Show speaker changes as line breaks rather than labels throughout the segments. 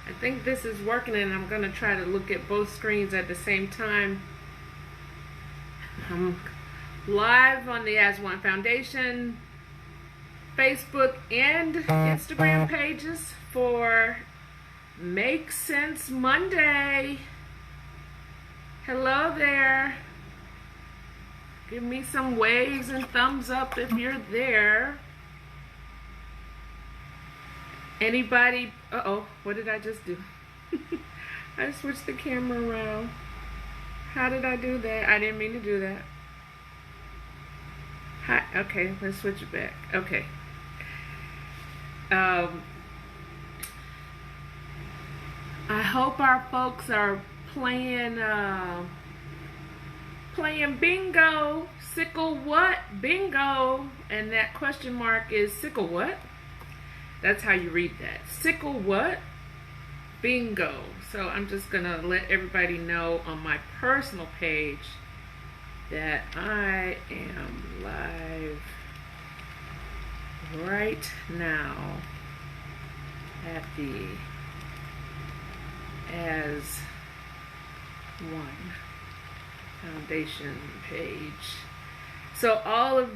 I think this is working, and I'm going to try to look at both screens at the same time. I'm live on the As One Foundation Facebook and Instagram pages for Make Sense Monday. Hello there. Give me some waves and thumbs up if you're there. Anybody? Uh-oh, what did I just do? I switched the camera around. How did I do that? I didn't mean to do that. Hi, okay, let's switch it back. Okay. I hope our folks are playing bingo. Sickle what? Bingo. And that question mark is sickle what? That's how you read that. Sickle what? Bingo. So I'm just going to let everybody know on my personal page that I am live right now at the As One Foundation page. So all of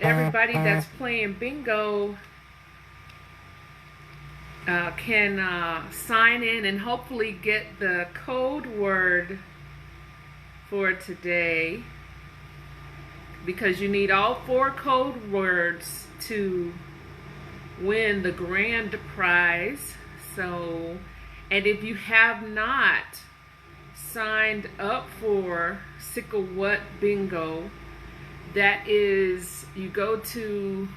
everybody that's playing bingo can sign in and hopefully get the code word for today, because you need all 4 code words to win the grand prize. So, and if you have not signed up for Sickle What Bingo, that is, you go to,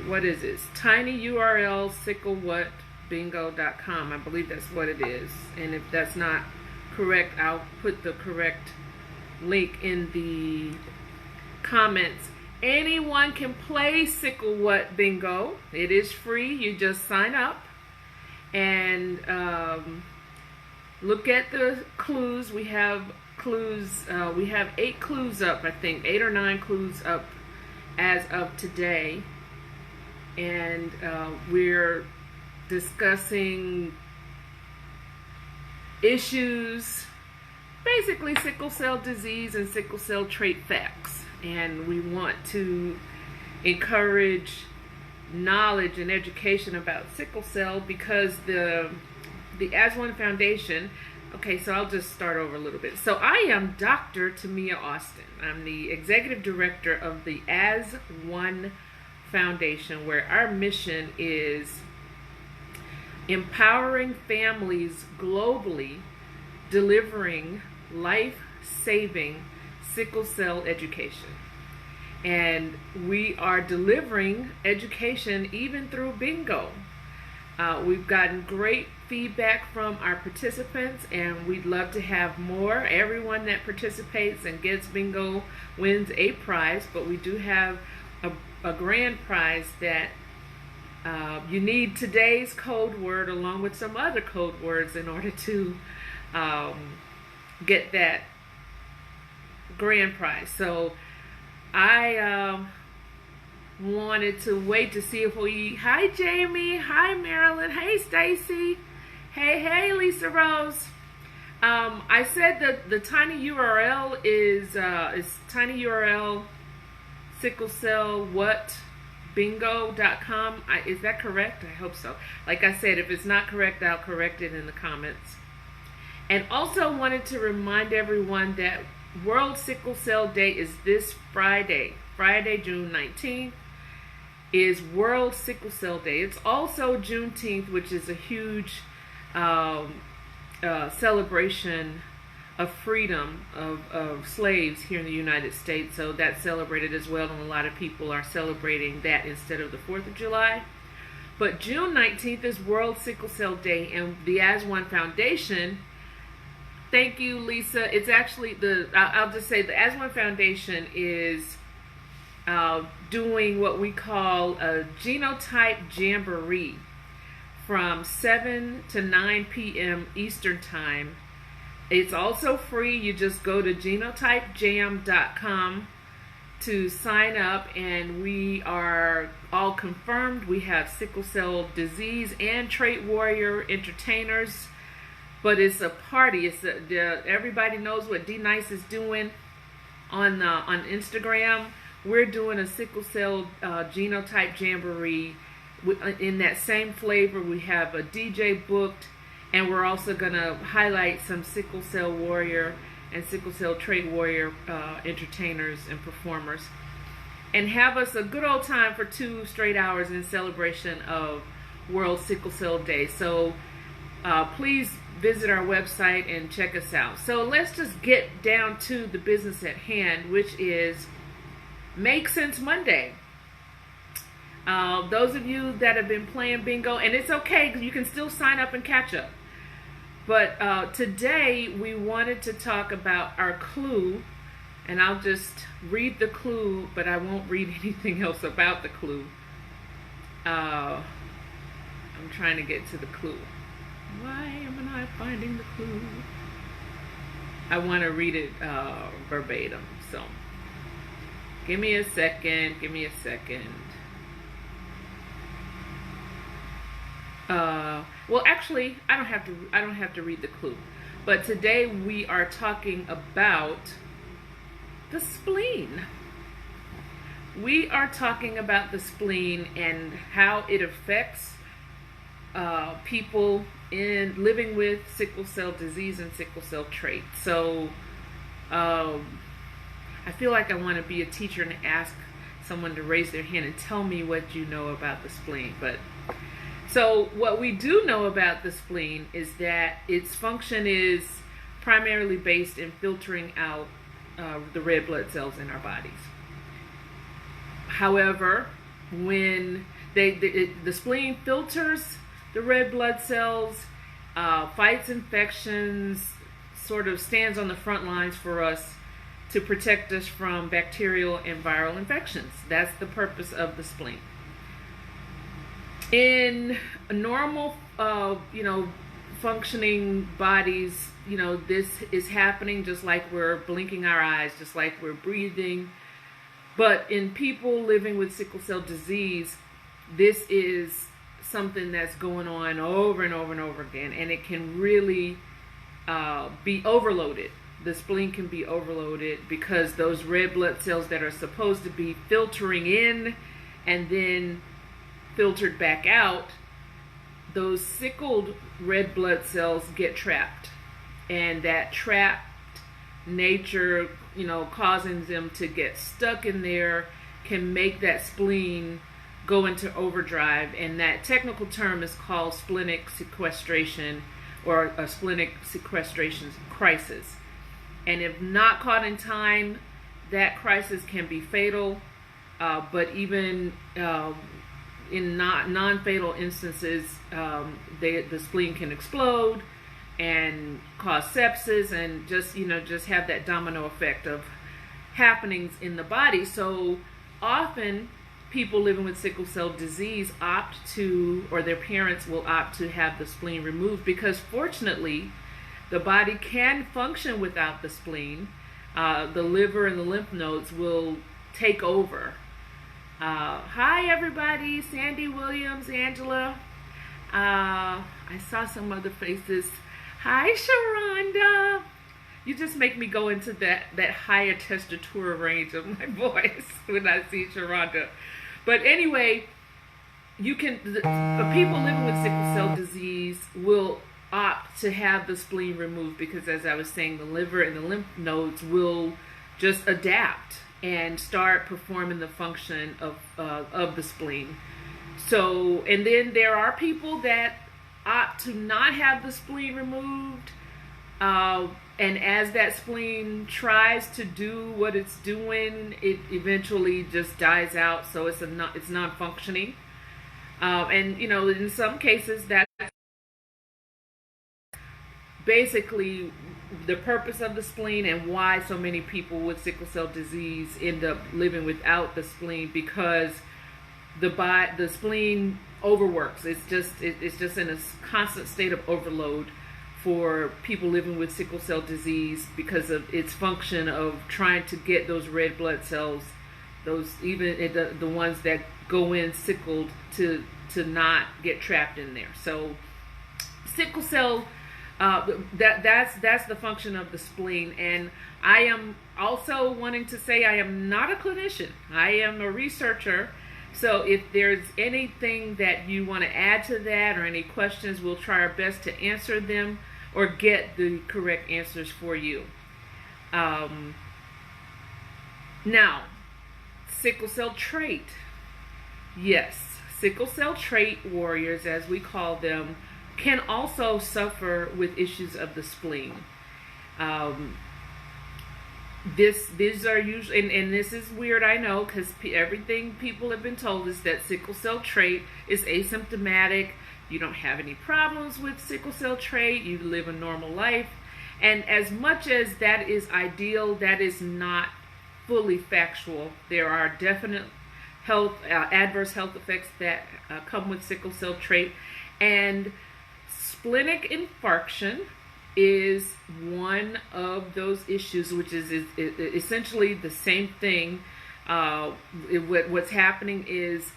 what is this? Tiny URL sicklewhatbingo.com. I believe that's what it is. And if that's not correct, I'll put the correct link in the comments. Anyone can play Sickle What Bingo. It is free. You just sign up and look at the clues. We have clues. We have 8 clues up, I think. 8 or 9 clues up as of today. And we're discussing issues, basically sickle cell disease and sickle cell trait facts. And we want to encourage knowledge and education about sickle cell, because the As One Foundation. Okay, so I'll just start over a little bit. So I am Dr. Tomia Austin. I'm the executive director of the As One Foundation, where our mission is empowering families globally, delivering life-saving sickle cell education. And we are delivering education even through bingo. We've gotten great feedback from our participants, and we'd love to have more. Everyone that participates and gets bingo wins a prize, but we do have a grand prize that you need today's code word along with some other code words in order to get that grand prize. So I wanted to wait to see if hi Jamie, hi Marilyn, hey Stacy, hey Lisa Rose. I said that the tiny URL is tiny URL sicklewhatbingo.com. Is that correct? I hope so. Like I said, if it's not correct, I'll correct it in the comments. And also wanted to remind everyone that World Sickle Cell Day is this Friday. Friday, June 19th is World Sickle Cell Day. It's also Juneteenth, which is a huge celebration of freedom of slaves here in the United States. So that's celebrated as well, and a lot of people are celebrating that instead of the 4th of July. But June 19th is World Sickle Cell Day, and the As One Foundation, thank you Lisa, it's actually I'll just say the As One Foundation is doing what we call a genotype jamboree from 7 to 9 p.m. Eastern Time. It's also free. You just go to genotypejam.com to sign up, and we are all confirmed. We have sickle cell disease and trait warrior entertainers, but it's a party. Everybody knows what D Nice is doing on Instagram. We're doing a sickle cell genotype jamboree. In that same flavor, we have a DJ booked, and we're also going to highlight some sickle cell warrior and sickle cell trait warrior entertainers and performers, and have us a good old time for 2 straight hours in celebration of World Sickle Cell Day. So please visit our website and check us out. So let's just get down to the business at hand, which is Make Sense Monday. Those of you that have been playing bingo, and it's okay because you can still sign up and catch up. But today we wanted to talk about our clue, and I'll just read the clue, but I won't read anything else about the clue. I'm trying to get to the clue. Why am I finding the clue? I want to read it verbatim, so give me a second. Well, actually, I don't have to read the clue. But today we are talking about the spleen. We are talking about the spleen and how it affects people in living with sickle cell disease and sickle cell trait. So I feel like I want to be a teacher and ask someone to raise their hand and tell me what you know about the spleen. So what we do know about the spleen is that its function is primarily based in filtering out the red blood cells in our bodies. However, when the spleen filters the red blood cells, fights infections, sort of stands on the front lines for us to protect us from bacterial and viral infections. That's the purpose of the spleen. In normal, functioning bodies, this is happening just like we're blinking our eyes, just like we're breathing. But in people living with sickle cell disease, this is something that's going on over and over and over again, and it can really be overloaded. The spleen can be overloaded because those red blood cells that are supposed to be filtering in and then filtered back out, those sickled red blood cells get trapped, and that trapped nature, causing them to get stuck in there, can make that spleen go into overdrive, and that technical term is called splenic sequestration, or a splenic sequestration crisis. And if not caught in time, that crisis can be fatal, but even in non-fatal instances, the spleen can explode and cause sepsis, and just have that domino effect of happenings in the body. So often people living with sickle cell disease opt to, or their parents will opt to have the spleen removed, because fortunately the body can function without the spleen. The liver and the lymph nodes will take over. Hi everybody, Sandy Williams, Angela. I saw some other faces. Hi Sharonda. You just make me go into that higher testatura range of my voice when I see Sharonda. But anyway, the people living with sickle cell disease will opt to have the spleen removed, because as I was saying, the liver and the lymph nodes will just adapt and start performing the function of the spleen. So, and then there are people that opt to not have the spleen removed, and as that spleen tries to do what it's doing, it eventually just dies out. So it's non-functioning, and in some cases that's basically the purpose of the spleen, and why so many people with sickle cell disease end up living without the spleen, because the spleen overworks. It's just in a constant state of overload for people living with sickle cell disease, because of its function of trying to get those red blood cells, those even the ones that go in sickled to not get trapped in there. So sickle cell, that's the function of the spleen. And I am also wanting to say I am not a clinician. I am a researcher. So if there's anything that you want to add to that or any questions, we'll try our best to answer them or get the correct answers for you. Now, sickle cell trait. Yes, sickle cell trait warriors, as we call them, can also suffer with issues of the spleen. These are usually, and this is weird, I know, because everything people have been told is that sickle cell trait is asymptomatic. You don't have any problems with sickle cell trait. You live a normal life. And as much as that is ideal, that is not fully factual. There are definite adverse health effects that come with sickle cell trait. And splenic infarction is one of those issues, which is essentially the same thing. What's happening is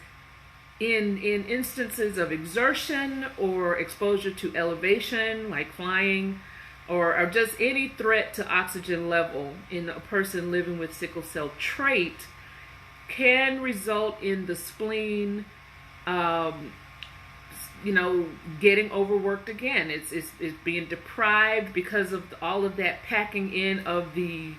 in instances of exertion or exposure to elevation, like flying, or just any threat to oxygen level in a person living with sickle cell trait, can result in the spleen getting overworked again. It's being deprived because of all of that packing in of the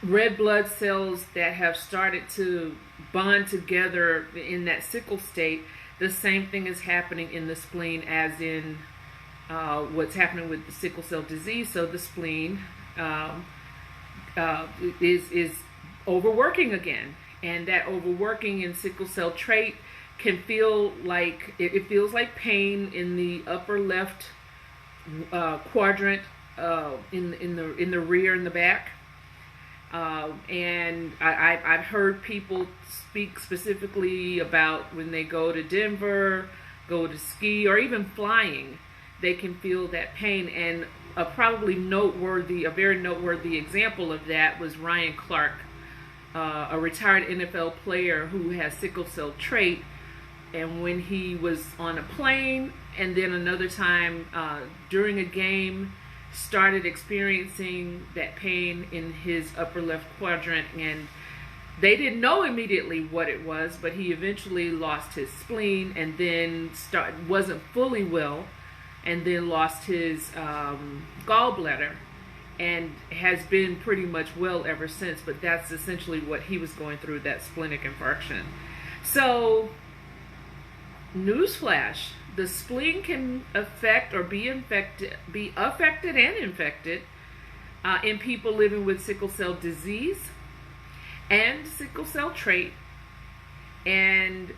red blood cells that have started to bond together in that sickle state. The same thing is happening in the spleen as in what's happening with the sickle cell disease. So the spleen is overworking again, and that overworking in sickle cell trait can feel like it feels like pain in the upper left quadrant, in the rear and the back. And I've heard people speak specifically about when they go to Denver, go to ski, or even flying, they can feel that pain. And a very noteworthy example of that was Ryan Clark, a retired NFL player who has sickle cell trait. And when he was on a plane, and then another time during a game, started experiencing that pain in his upper left quadrant, and they didn't know immediately what it was, but he eventually lost his spleen, and then wasn't fully well, and then lost his gallbladder, and has been pretty much well ever since. But that's essentially what he was going through, that splenic infarction. So, newsflash: the spleen can affect or be affected and infected in people living with sickle cell disease and sickle cell trait, and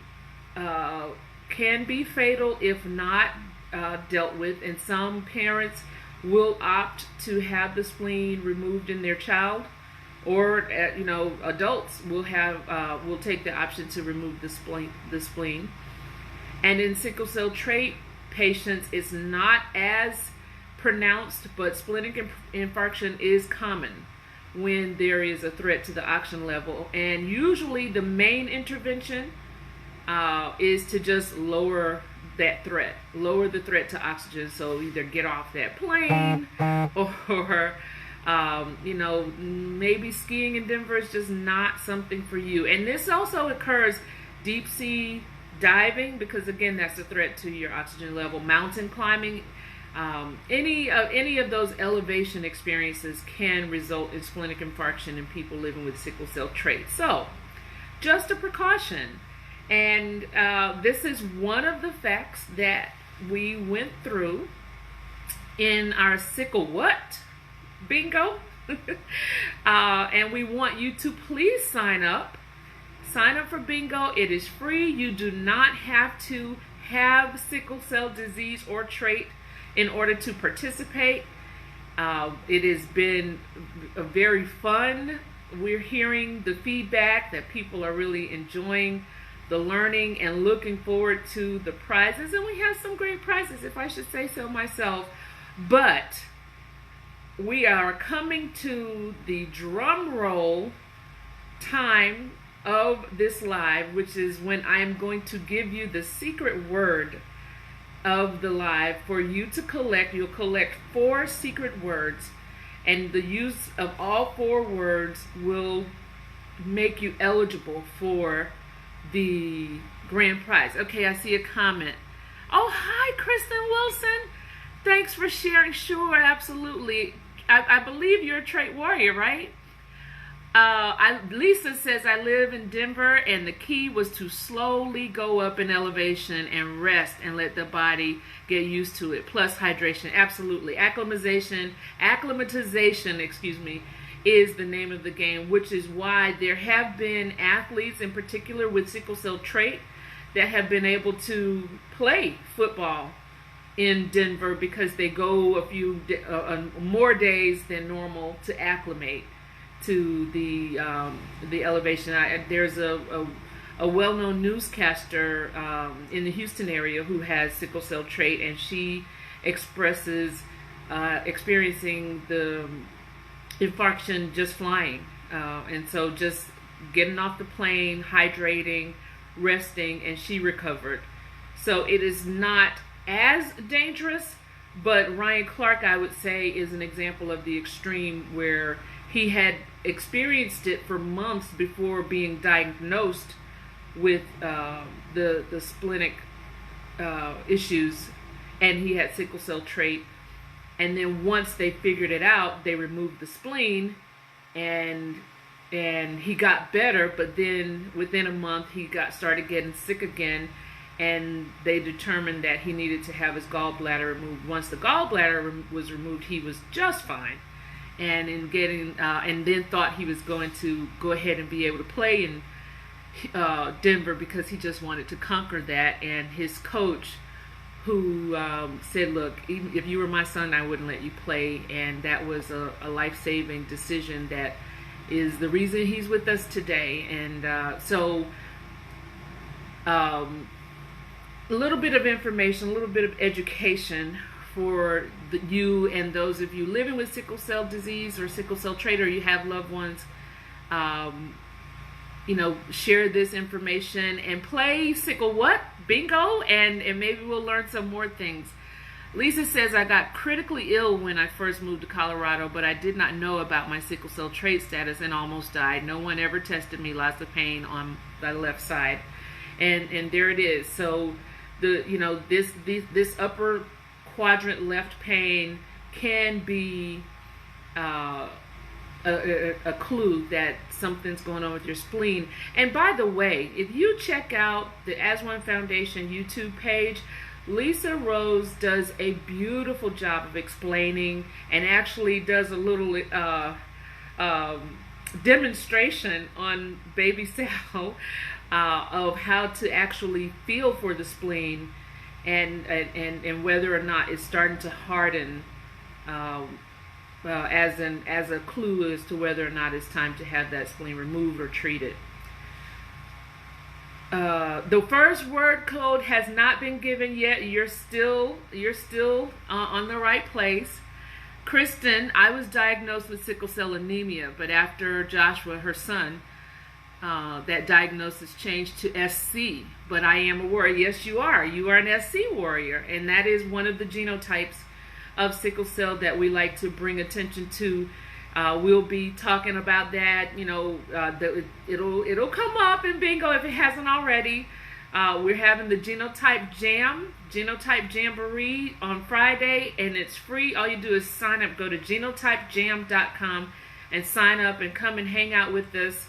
can be fatal if not dealt with. And some parents will opt to have the spleen removed in their child, or adults will take the option to remove the spleen. And in sickle cell trait patients, it's not as pronounced, but splenic infarction is common when there is a threat to the oxygen level. And usually the main intervention is to just lower the threat to oxygen. So either get off that plane, or maybe skiing in Denver is just not something for you. And this also occurs deep sea diving, because again, that's a threat to your oxygen level. Mountain climbing, any of those elevation experiences can result in splenic infarction in people living with sickle cell trait. So, just a precaution. And this is one of the facts that we went through in our sickle what? Bingo. And we want you to please sign up. Sign up for bingo. It is free. You do not have to have sickle cell disease or trait in order to participate. It has been very fun. We're hearing the feedback that people are really enjoying the learning and looking forward to the prizes. And we have some great prizes, if I should say so myself. But we are coming to the drum roll time of this live, which is when I am going to give you the secret word of the live for you to collect. You'll collect 4 secret words, and the use of all 4 words will make you eligible for the grand prize. Okay, I see a comment. Oh, hi, Kristen Wilson. Thanks for sharing. Sure, absolutely. I believe you're a trait warrior, right? Lisa says, I live in Denver, and the key was to slowly go up in elevation and rest and let the body get used to it. Plus hydration. Absolutely. Acclimatization, is the name of the game, which is why there have been athletes in particular with sickle cell trait that have been able to play football in Denver, because they go a few more days than normal to acclimate to the elevation. There's a well-known newscaster in the Houston area who has sickle cell trait, and she expresses experiencing the infarction just flying, and so just getting off the plane, hydrating, resting, and she recovered. So it is not as dangerous, but Ryan Clark, I would say, is an example of the extreme, where he had experienced it for months before being diagnosed with the splenic issues, and he had sickle cell trait. And then once they figured it out, they removed the spleen, and he got better. But then within a month, he started getting sick again, and they determined that he needed to have his gallbladder removed. Once the gallbladder was removed, he was just fine, and then thought he was going to go ahead and be able to play in Denver, because he just wanted to conquer that. And his coach, who said, look, even if you were my son, I wouldn't let you play. And that was a life-saving decision that is the reason he's with us today. And a little bit of information, a little bit of education for you and those of you living with sickle cell disease or sickle cell trait, or you have loved ones. Share this information and play sickle what? Bingo, and maybe we'll learn some more things. Lisa says, I got critically ill when I first moved to Colorado, but I did not know about my sickle cell trait status and almost died. No one ever tested me. Lots of pain on the left side. And there it is. So this upper quadrant left pain can be a clue that something's going on with your spleen. And by the way, if you check out the As One Foundation YouTube page, Lisa Rose does a beautiful job of explaining, and actually does a little demonstration on baby cell of how to actually feel for the spleen, and whether or not it's starting to harden, as a clue as to whether or not it's time to have that spleen removed or treated. The first word code has not been given yet. You're still on the right place. Kristen, I was diagnosed with sickle cell anemia, but after Joshua, her son, that diagnosis changed to SC. But I am a warrior. Yes, you are. You are an SC warrior, and that is one of the genotypes of sickle cell that we like to bring attention to. We'll be talking about that. It'll come up in bingo if it hasn't already. We're having the Genotype Jamboree on Friday, and it's free. All you do is sign up. Go to genotypejam.com and sign up and come and hang out with us.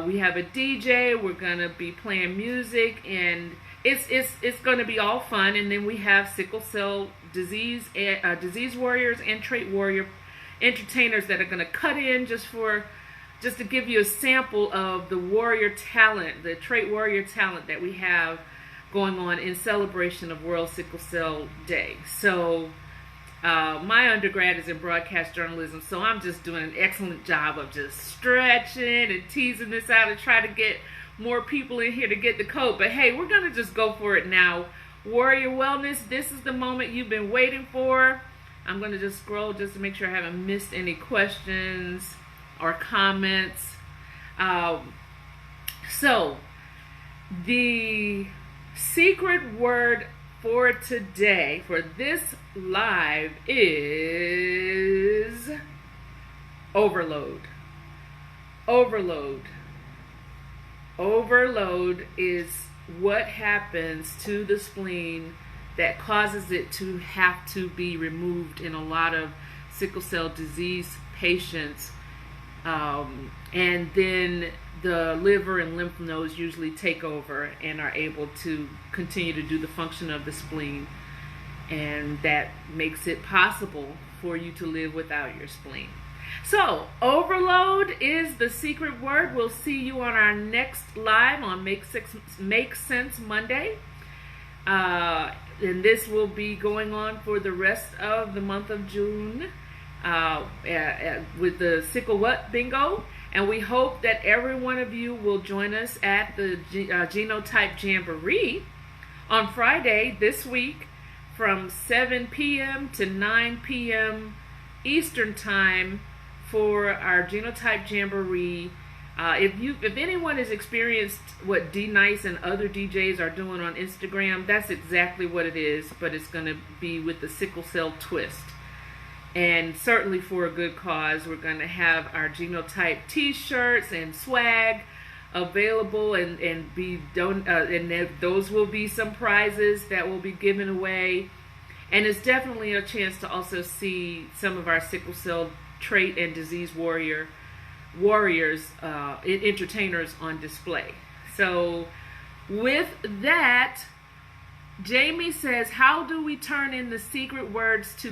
We have a DJ. We're gonna be playing music, and it's gonna be all fun. And then we have sickle cell disease warriors and trait warrior entertainers that are going to cut in just to give you a sample of the warrior talent, the trait warrior talent that we have going on in celebration of World Sickle Cell Day. So my undergrad is in broadcast journalism, so I'm just doing an excellent job of just stretching and teasing this out and try to get more people in here to get the code. But hey, we're going to just go for it now. Warrior Wellness, this is the moment you've been waiting for. I'm going to just scroll just to make sure I haven't missed any questions or comments. So, the secret word for today, for this live, is overload. Overload. Overload is what happens to the spleen that causes it to have to be removed in a lot of sickle cell disease patients. And then the liver and lymph nodes usually take over and are able to continue to do the function of the spleen. And that makes it possible for you to live without your spleen. So, overload is the secret word. We'll see you on our next live on Make Sense Monday. And this will be going on for the rest of the month of June with the Sickle What Bingo. And we hope that every one of you will join us at the Genotype Jamboree on Friday this week from 7 p.m. to 9 p.m. Eastern Time for our Genotype Jamboree. If anyone has experienced what D-Nice and other DJs are doing on Instagram, that's exactly what it is, but it's going to be with the sickle cell twist. And certainly for a good cause. We're going to have our Genotype t-shirts and swag available, and those will be some prizes that will be given away. And it's definitely a chance to also see some of our sickle cell trait and disease warriors, entertainers on display. So with that, Jamie says, how do we turn in the secret words to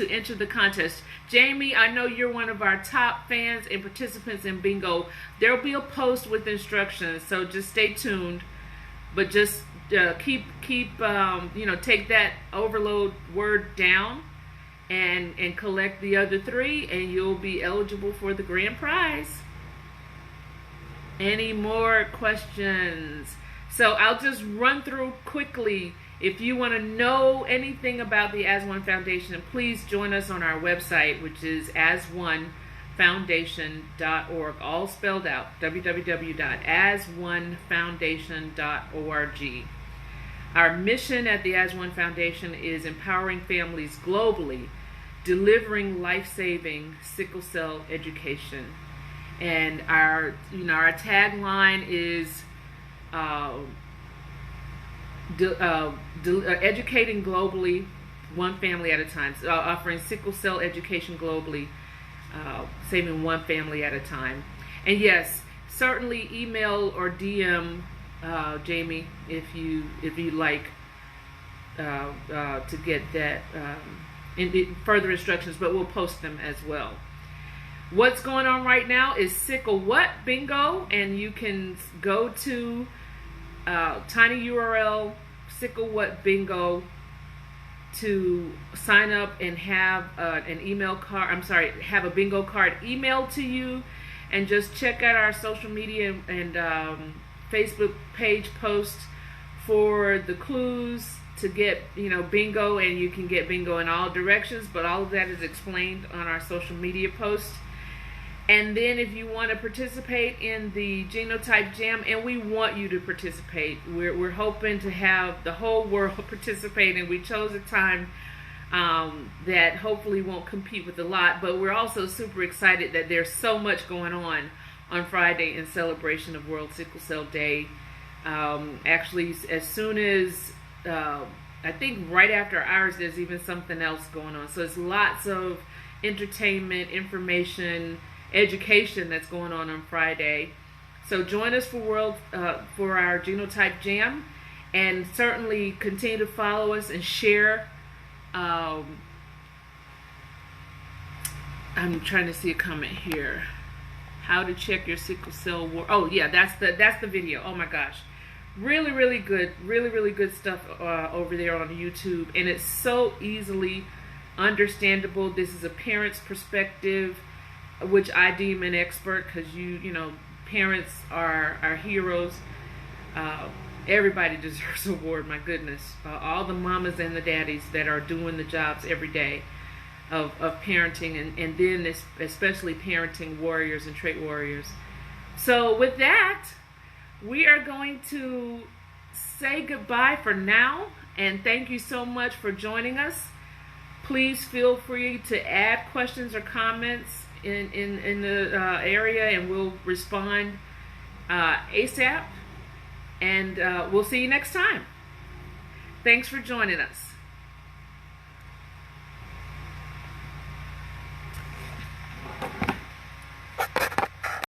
enter the contest? Jamie, I know you're one of our top fans and participants in bingo. There'll be a post with instructions, so just stay tuned. But just take that overload word down and collect the other 3, and you'll be eligible for the grand prize. Any more questions? So I'll just run through quickly. If you want to know anything about the As One Foundation, please join us on our website, which is asonefoundation.org, all spelled out, www.asonefoundation.org. Our mission at the As One Foundation is empowering families globally, delivering life-saving sickle cell education. And our tagline is educating globally, one family at a time. So, offering sickle cell education globally, saving one family at a time. And yes, certainly email or DM Jamie if you like to get that further instructions, but we'll post them as well. What's going on right now is Sickle What Bingo, and you can go to tiny URL Sickle What Bingo to sign up and have an email card. Have a bingo card emailed to you, and just check out our social media and Facebook page post for the clues to get bingo, and you can get bingo in all directions, but all of that is explained on our social media post. And then if you want to participate in the Genotype Jam, and we want you to participate, we're hoping to have the whole world participate, and we chose a time that hopefully won't compete with a lot, but we're also super excited that there's so much going on Friday in celebration of World Sickle Cell Day. Actually, as soon as I think right after ours, there's even something else going on. So it's lots of entertainment, information, education that's going on Friday. So join us for our Genotype Jam, and certainly continue to follow us and share. I'm trying to see a comment here. How to check your sickle cell oh yeah, that's the video. Oh my gosh, really good stuff over there on YouTube, and it's so easily understandable. This is a parent's perspective, which I deem an expert, because parents are heroes. Everybody deserves an award, my goodness. All the mamas and the daddies that are doing the jobs every day of parenting, and then especially parenting warriors and trait warriors. So with that, we are going to say goodbye for now, and thank you so much for joining us. Please feel free to add questions or comments in the area, and we'll respond ASAP. And we'll see you next time. Thanks for joining us.